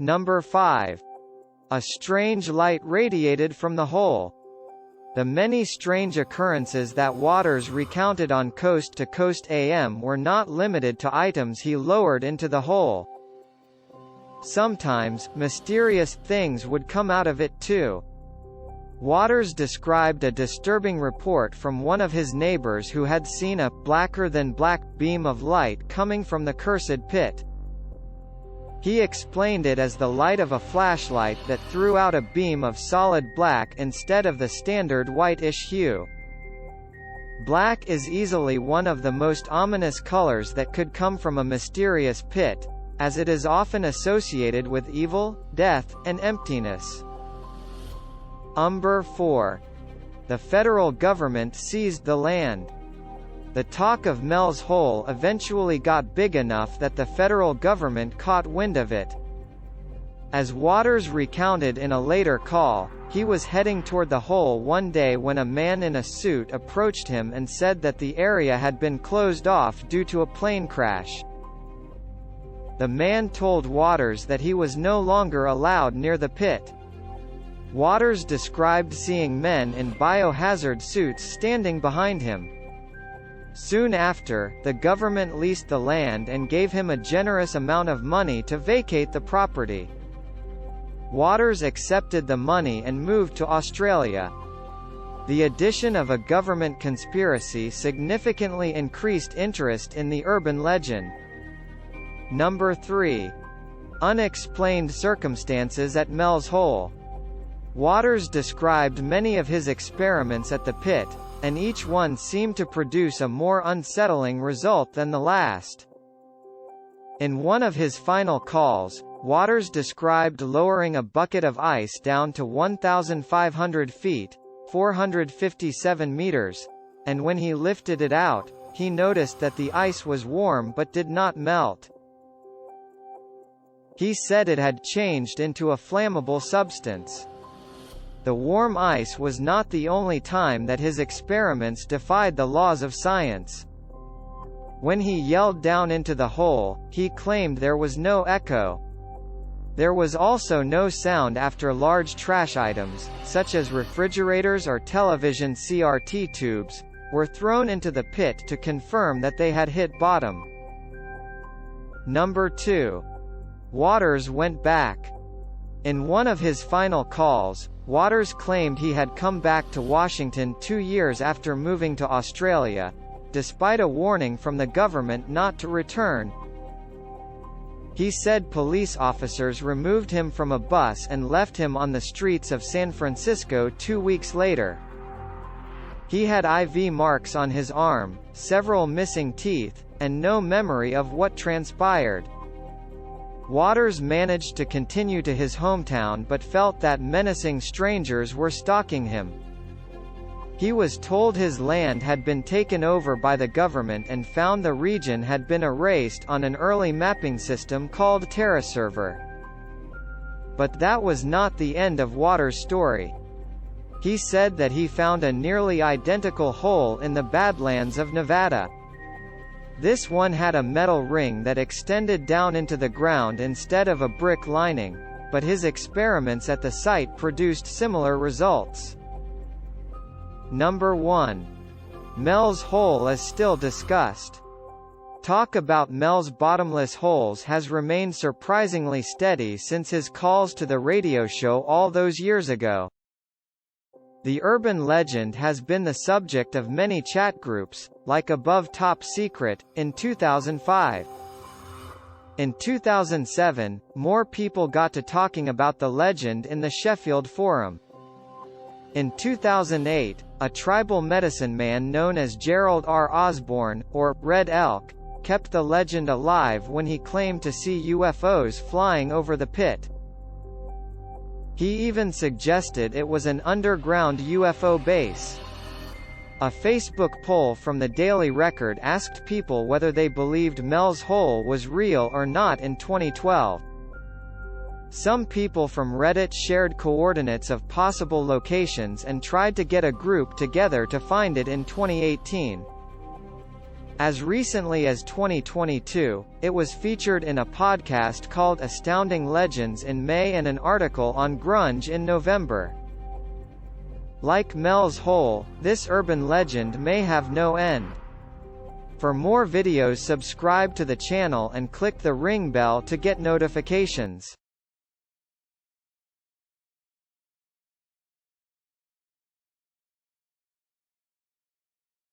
Number 5. A strange light radiated from the hole. The many strange occurrences that Waters recounted on Coast to Coast AM were not limited to items he lowered into the hole. Sometimes, mysterious things would come out of it too. Waters described a disturbing report from one of his neighbors who had seen a blacker-than-black beam of light coming from the cursed pit. He explained it as the light of a flashlight that threw out a beam of solid black instead of the standard whitish hue. Black is easily one of the most ominous colors that could come from a mysterious pit, as it is often associated with evil, death, and emptiness. Number 4. The federal government seized the land. The talk of Mel's hole eventually got big enough that the federal government caught wind of it. As Waters recounted in a later call, he was heading toward the hole one day when a man in a suit approached him and said that the area had been closed off due to a plane crash. The man told Waters that he was no longer allowed near the pit. Waters described seeing men in biohazard suits standing behind him. Soon after, the government leased the land and gave him a generous amount of money to vacate the property. Waters accepted the money and moved to Australia. The addition of a government conspiracy significantly increased interest in the urban legend. Number 3. Unexplained circumstances at Mel's hole. Waters described many of his experiments at the pit, and each one seemed to produce a more unsettling result than the last. In one of his final calls, Waters described lowering a bucket of ice down to 1,500 feet, 457 meters, and when he lifted it out, he noticed that the ice was warm but did not melt. He said it had changed into a flammable substance. The warm ice was not the only time that his experiments defied the laws of science. When he yelled down into the hole, he claimed there was no echo. There was also no sound after large trash items, such as refrigerators or television CRT tubes, were thrown into the pit to confirm that they had hit bottom. Number 2. Waters went back. In one of his final calls, Waters claimed he had come back to Washington 2 years after moving to Australia, despite a warning from the government not to return. He said police officers removed him from a bus and left him on the streets of San Francisco 2 weeks later. He had IV marks on his arm, several missing teeth, and no memory of what transpired. Waters managed to continue to his hometown but felt that menacing strangers were stalking him. He was told his land had been taken over by the government and found the region had been erased on an early mapping system called TerraServer. But that was not the end of Waters' story. He said that he found a nearly identical hole in the Badlands of Nevada. This one had a metal ring that extended down into the ground instead of a brick lining, but his experiments at the site produced similar results. Number 1. Mel's hole is still discussed. Talk about Mel's bottomless holes has remained surprisingly steady since his calls to the radio show all those years ago. The urban legend has been the subject of many chat groups, like Above Top Secret, in 2005. In 2007, more people got to talking about the legend in the Sheffield Forum. In 2008, a tribal medicine man known as Gerald R. Osborne, or Red Elk, kept the legend alive when he claimed to see UFOs flying over the pit. He even suggested it was an underground UFO base. A Facebook poll from the Daily Record asked people whether they believed Mel's hole was real or not in 2012. Some people from Reddit shared coordinates of possible locations and tried to get a group together to find it in 2018. As recently as 2022, it was featured in a podcast called Astounding Legends in May and an article on grunge in November. Like Mel's hole, this urban legend may have no end. For more videos, subscribe to the channel and click the ring bell to get notifications.